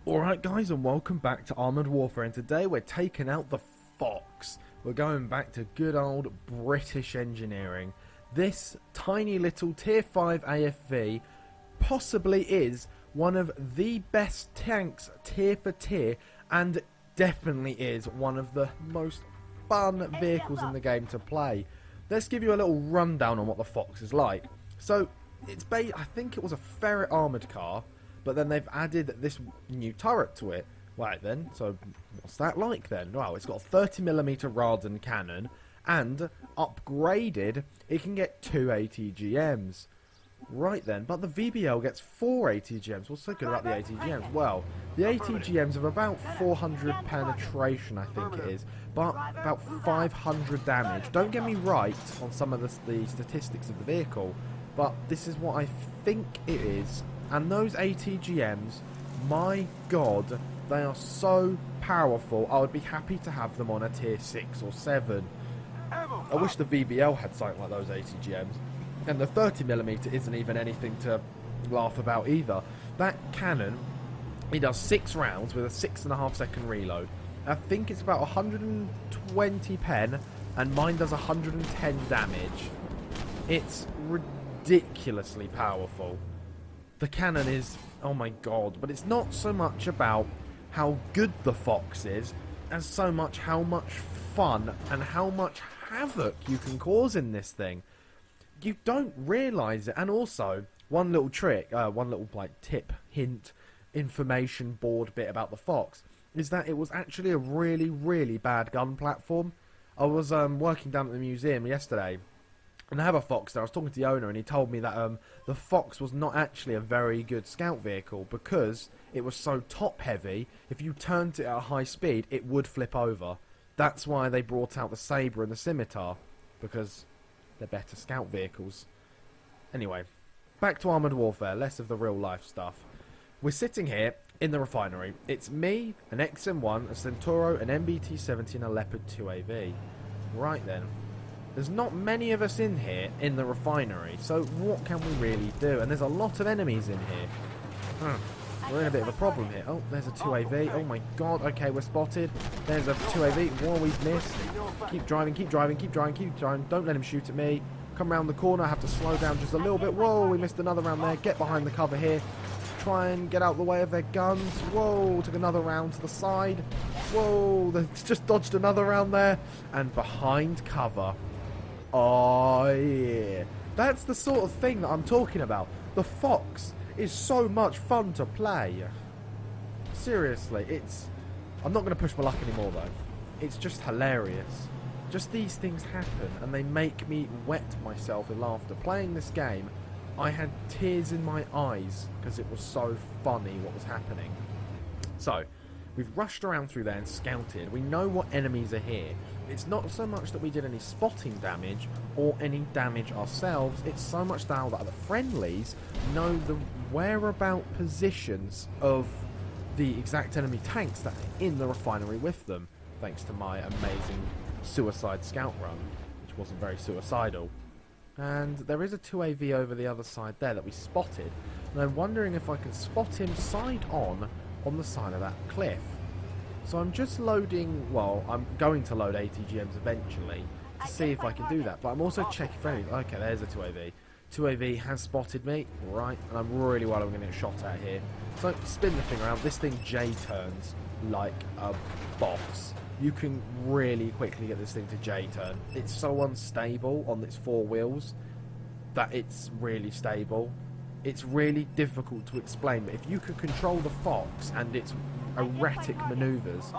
Alright guys, and welcome back to Armoured Warfare, and today we're taking out the Fox. We're going back to good old British engineering. This tiny little tier 5 AFV possibly is one of the best tanks tier for tier, and definitely is one of the most fun vehicles in the game to play. Let's give you a little rundown on what the Fox is like. So, I think it was a ferret armoured car, but then they've added this new turret to it. Right then, so what's that like then? Well, it's got a 30mm Radan cannon, and upgraded, it can get 2 ATGMs. Right then, but the VBL gets 4 ATGMs. What's so good about the ATGMs? Well, the ATGMs have about 400 penetration, I think it is, but about 500 damage. Don't get me right on some of the statistics of the vehicle, but this is what I think it is. And those ATGMs, my god, they are so powerful. I would be happy to have them on a tier 6 or 7. I wish the VBL had something like those ATGMs. And the 30mm isn't even anything to laugh about either. That cannon, it does 6 rounds with a 6.5 second reload. I think it's about 120 pen, and mine does 110 damage. It's ridiculously powerful. The cannon is, oh my god, but it's not so much about how good the Fox is, as so much how much fun and how much havoc you can cause in this thing. You don't realise it. And also, one little trick, one little like tip, hint, information board bit about the Fox, is that it was actually a really, really bad gun platform. I was working down at the museum yesterday, and I have a Fox there. I was talking to the owner, and he told me that the Fox was not actually a very good scout vehicle because it was so top heavy. If you turned it at a high speed, it would flip over. That's why they brought out the Sabre and the Scimitar, because they're better scout vehicles. Anyway, back to Armoured Warfare, less of the real life stuff. We're sitting here in the refinery. It's me, an XM1, a Centauro, an MBT-70 and a Leopard 2AV. Right then. There's not many of us in here in the refinery, so what can we really do? And there's a lot of enemies in here. We're in a bit of a problem here. Oh, there's a 2AV. Oh my god, okay, we're spotted. There's a 2AV. Whoa, we've missed. Keep driving, keep driving, keep driving, keep driving. Don't let him shoot at me. Come around the corner, I have to slow down just a little bit. Whoa, we missed another round there. Get behind the cover here. Try and get out the way of their guns. Whoa, took another round to the side. Whoa, they just dodged another round there. And behind cover. Oh yeah, that's the sort of thing that I'm talking about. The Fox is so much fun to play. Seriously, I'm not going to push my luck anymore though. It's just hilarious. Just these things happen and they make me wet myself with laughter. Playing this game, I had tears in my eyes because it was so funny what was happening. So, we've rushed around through there and scouted. We know what enemies are here. It's not so much that we did any spotting damage or any damage ourselves. It's so much now that the friendlies know the whereabout positions of the exact enemy tanks that are in the refinery with them, thanks to my amazing suicide scout run, which wasn't very suicidal. And there is a 2AV over the other side there that we spotted, and I'm wondering if I can spot him side on the side of that cliff. So I'm just loading, well, I'm going to load ATGMs eventually to see if I can do that, but I'm also checking for enemies. Okay, there's a 2AV. 2AV has spotted me, right, and I'm really worried I'm going to get shot at here. So spin the thing around. This thing J-turns like a boss. You can really quickly get this thing to J-turn. It's so unstable on its 4 wheels that it's really stable. It's really difficult to explain, but if you can control the Fox and its erratic manoeuvres,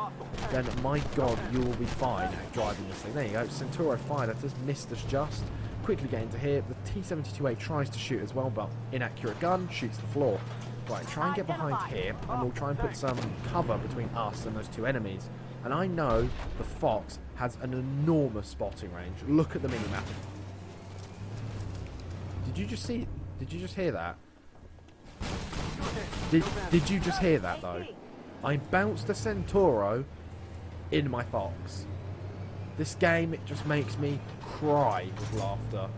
then my god, you will be fine driving this thing. There you go, Centauro fired at us, missed us just. Quickly get into here. The T-72A tries to shoot as well, but inaccurate gun, shoots the floor. Right, try and get behind here, and we'll try and put some cover between us and those 2 enemies. And I know the Fox has an enormous spotting range. Look at the minimap. Did you just see? Did you just hear that? Did you just hear that though? I bounced a Centauro in my Fox. This game, it just makes me cry with laughter.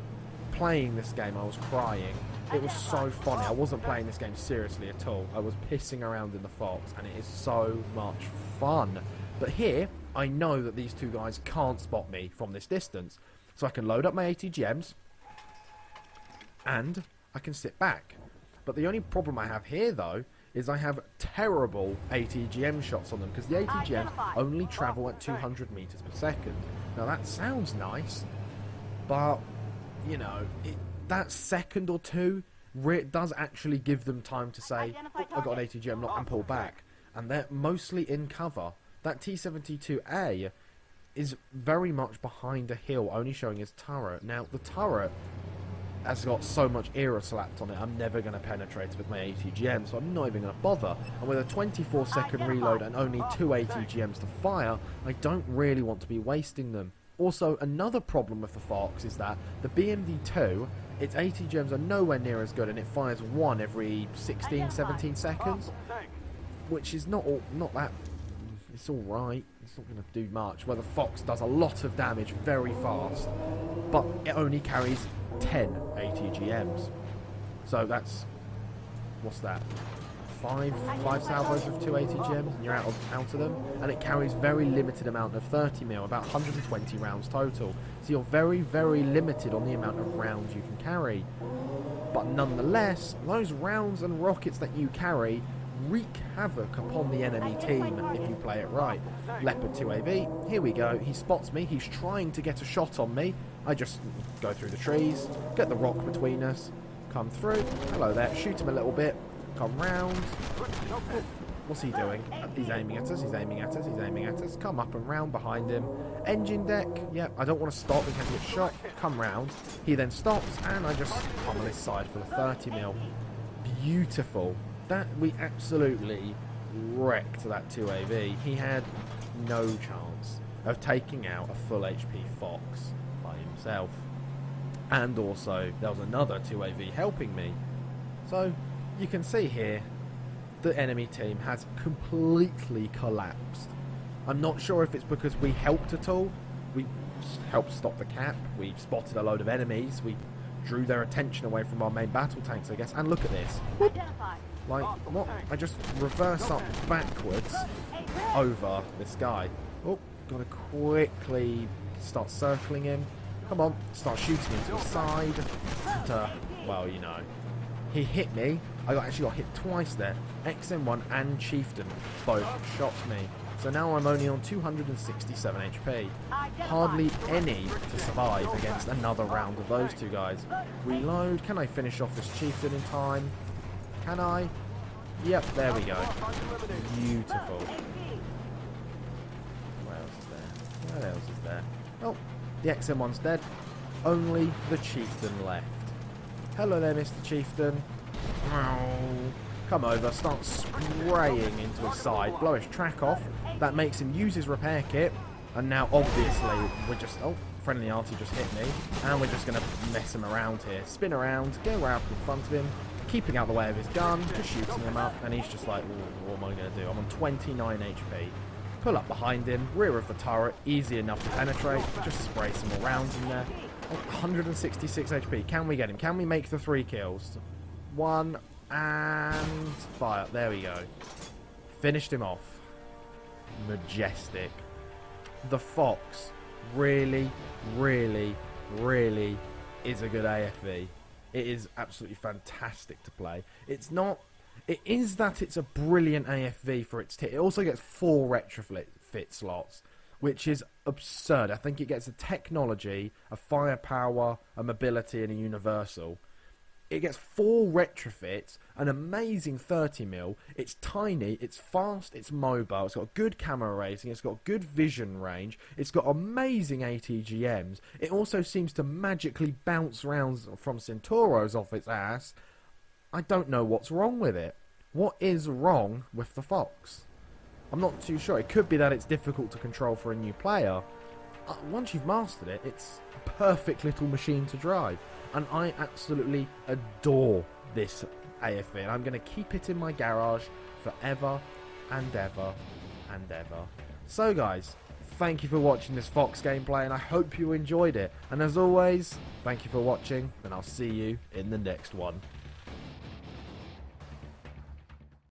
Playing this game, I was crying. It was so funny. I wasn't playing this game seriously at all. I was pissing around in the Fox, and it is so much fun. But here, I know that these two guys can't spot me from this distance. So I can load up my ATGMs, and I can sit back. But the only problem I have here, though, is I have terrible ATGM shots on them, because the ATGMs only travel at 200 meters per second. Now that sounds nice, but, you know, that second or two does actually give them time to say, oh, I got an ATGM, not and pull back. And they're mostly in cover. That T-72A is very much behind a hill, only showing his turret. Now, the turret has got so much era slapped on it, I'm never going to penetrate it with my ATGM, so I'm not even going to bother. And with a 24-second reload and only 2 ATGMs to fire, I don't really want to be wasting them. Also, another problem with the Fox is that the BMD2, its ATGMs are nowhere near as good, and it fires one every 16, 17 seconds, which is not that... It's alright, it's not going to do much, where the Fox does a lot of damage very fast, but it only carries 10 ATGMs. So that's... what's that? Five salvos of 2 ATGMs, and you're out of them, and it carries very limited amount of 30 mil, about 120 rounds total. So you're very, very limited on the amount of rounds you can carry. But nonetheless, those rounds and rockets that you carry wreak havoc upon the enemy team if you play it right. Leopard 2AV, here we go, he spots me, he's trying to get a shot on me. I just go through the trees, get the rock between us, come through, hello there, shoot him a little bit, come round. What's he doing? He's aiming at us, he's aiming at us, he's aiming at us. Come up and round behind him. Engine deck, yep, I don't want to stop in case he gets shot. Come round. He then stops, and I just come on his side for the 30 mil. Beautiful. That, we absolutely wrecked that 2AV. He had no chance of taking out a full HP Fox by himself. And also, there was another 2AV helping me. So, you can see here, the enemy team has completely collapsed. I'm not sure if it's because we helped at all. We helped stop the cap. We spotted a load of enemies. We drew their attention away from our main battle tanks, I guess. And look at this. Like, what? I just reverse up backwards over this guy. Oh, gotta quickly start circling him. Come on, start shooting him to the side. Well, you know. He hit me. I actually got hit twice there. XM1 and Chieftain both shot me. So now I'm only on 267 HP. Hardly any to survive against another round of those two guys. Reload. Can I finish off this Chieftain in time? Can I? Yep, there we go. Beautiful. What else is there? What else is there? Oh, the XM1's dead. Only the Chieftain left. Hello there, Mr. Chieftain. Come over, start spraying into his side, blow his track off. That makes him use his repair kit. And now, obviously, we're just... Oh, friendly arty just hit me. And we're just going to mess him around here. Spin around, go right up in front of him, keeping out the way of his gun, just shooting him up. And he's just like, what am I going to do? I'm on 29 HP. Pull up behind him, rear of the turret, easy enough to penetrate. Just spray some more rounds in there. Oh, 166 HP. Can we get him? Can we make the 3 kills? 1 and fire. There we go. Finished him off. Majestic. The Fox really, really, really is a good AFV. It is absolutely fantastic to play. It's not... It is that it's a brilliant AFV for its It also gets 4 retrofit slots, which is absurd. I think it gets a technology, a firepower, a mobility, and a universal. It gets 4 retrofits, an amazing 30 mil. It's tiny, it's fast, it's mobile. It's got good camera rating, it's got good vision range. It's got amazing ATGMs. It also seems to magically bounce rounds from Centauros off its ass. I don't know what's wrong with it. What is wrong with the Fox? I'm not too sure. It could be that it's difficult to control for a new player. Once you've mastered it, it's a perfect little machine to drive. And I absolutely adore this AFV. And I'm going to keep it in my garage forever and ever and ever. So guys, thank you for watching this Fox gameplay, and I hope you enjoyed it. And as always, thank you for watching, and I'll see you in the next one.